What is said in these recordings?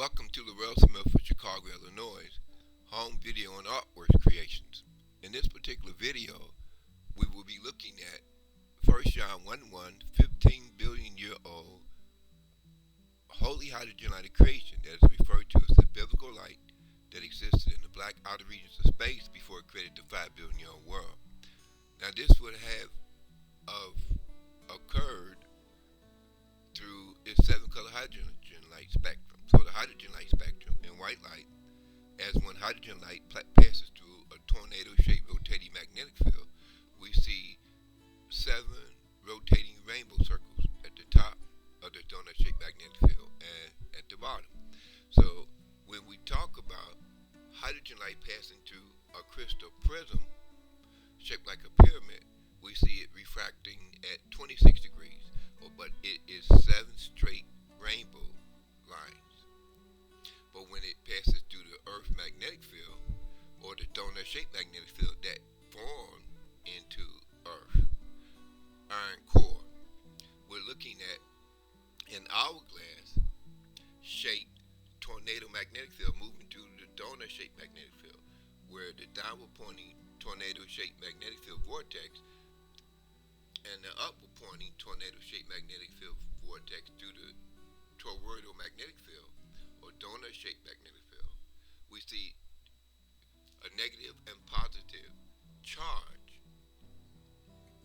Welcome to the Rel Smith of Chicago, Illinois, home video and artwork creations. In this particular video, we will be looking at 1 John 1:1, 15 billion year old holy hydrogen light of creation that is referred to as the biblical light that existed in the black outer regions of space before it created the 5 billion year old world. Now this would have occurred through its 7-color hydrogen light spectrum. So the hydrogen light spectrum in white light, as when hydrogen light passes through a tornado-shaped rotating magnetic field, we see 7 rotating rainbow circles at the top of the donut-shaped magnetic field and at the bottom. So when we talk about hydrogen light passing through a crystal prism shaped like a pyramid, we see it refracting at 26 degrees, but it is 7 straight rainbow lines. But when it passes through the Earth magnetic field, or the donut-shaped magnetic field that form into Earth, iron core, we're looking at an hourglass shaped tornado magnetic field moving through the donut-shaped magnetic field, where the downward pointing tornado-shaped magnetic field vortex and the upward pointing tornado-shaped magnetic field vortex through the toroidal magnetic field or donut-shaped magnetic field, we see a negative and positive charge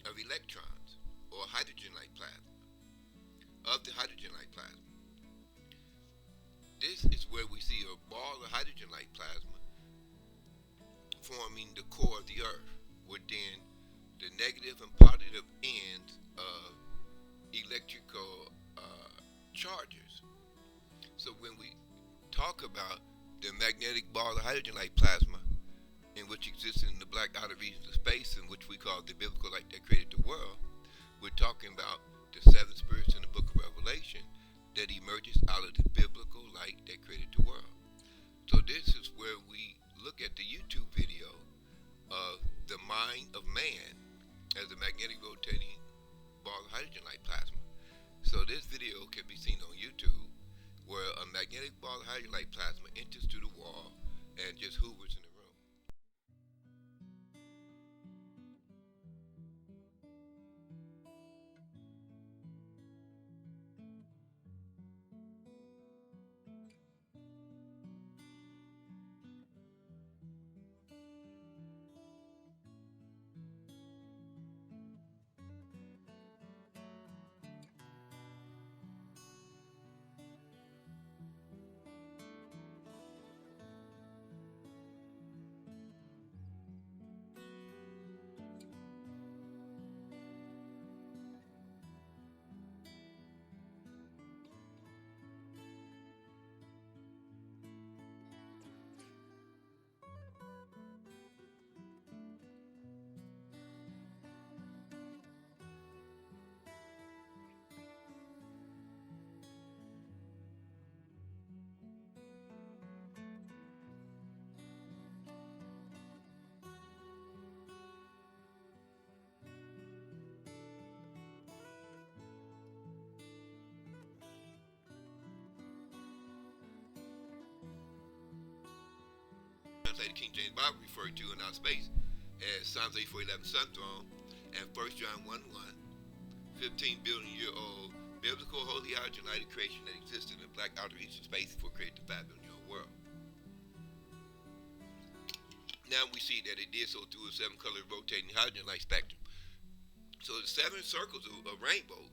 of electrons or hydrogen-like plasma, of the hydrogen-like plasma. This is where we see a ball of hydrogen-like plasma forming the core of the Earth, within the negative and positive ends of electrical charges. So when we talk about the magnetic ball of hydrogen-like plasma, in which exists in the black outer regions of space, in which we call the biblical light that created the world, we're talking about the 7 spirits in the book of Revelation that emerges out of the biblical light that created the world. So this is where we look at the YouTube video of the mind of man as a magnetic rotating ball of hydrogen-like plasma. So this video can be seen on YouTube, where a magnetic ball of hydrogen-like plasma enters through the wall and just hovers in the room. The King James Bible referred to in our space as Psalms 84:11 sun throne, and 1 John 1:1, 15 billion year old biblical holy hydrogen light of creation that existed in the black outer regions of space before it created the 5 billion year old world. Now we see that it did so through a 7-color rotating hydrogen light spectrum. So the 7 circles of a rainbow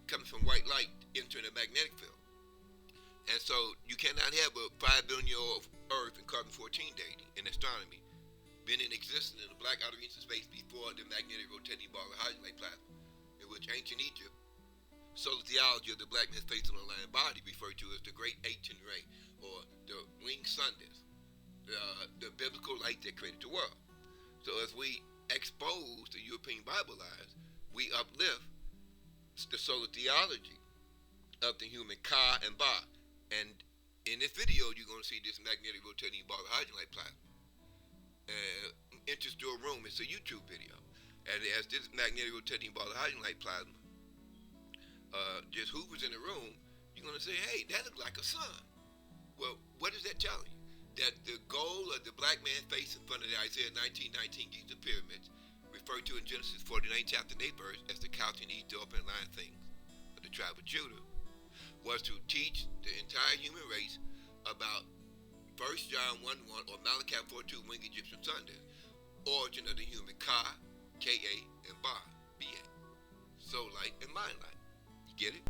coming from white light entering a magnetic field. And so you cannot have a 5 billion year old Earth and carbon-14 dating in astronomy been in existence in the black outer regions of space before the magnetic rotating ball of hydrogen-like plasma, in which ancient Egypt, solar theology of the black man's face on the land body, referred to as the great ancient ray, or the winged sun disk, the biblical light that created the world. So as we expose the European Bible lies, we uplift the solar theology of the human Ka and Ba. And in this video, you're going to see this magnetic rotating ball of hydrogen-like plasma enters through a room. It's a YouTube video. And as this magnetic rotating ball of hydrogen-like plasma just hoovers in the room, you're going to say, hey, that looks like a sun. Well, what is that telling you? That the goal of the black man's face in front of the Isaiah 19:19 Giza pyramids, referred to in Genesis 49 chapter 8 verse as the couching, eat, dope, and lying things of the tribe of Judah, was to teach the entire human race about 1 John 1:1 or Malachi 4:2 winged Egyptian thunder, origin of the human Ka, Ka, and Ba, B-A, soul light and mind light. You get it?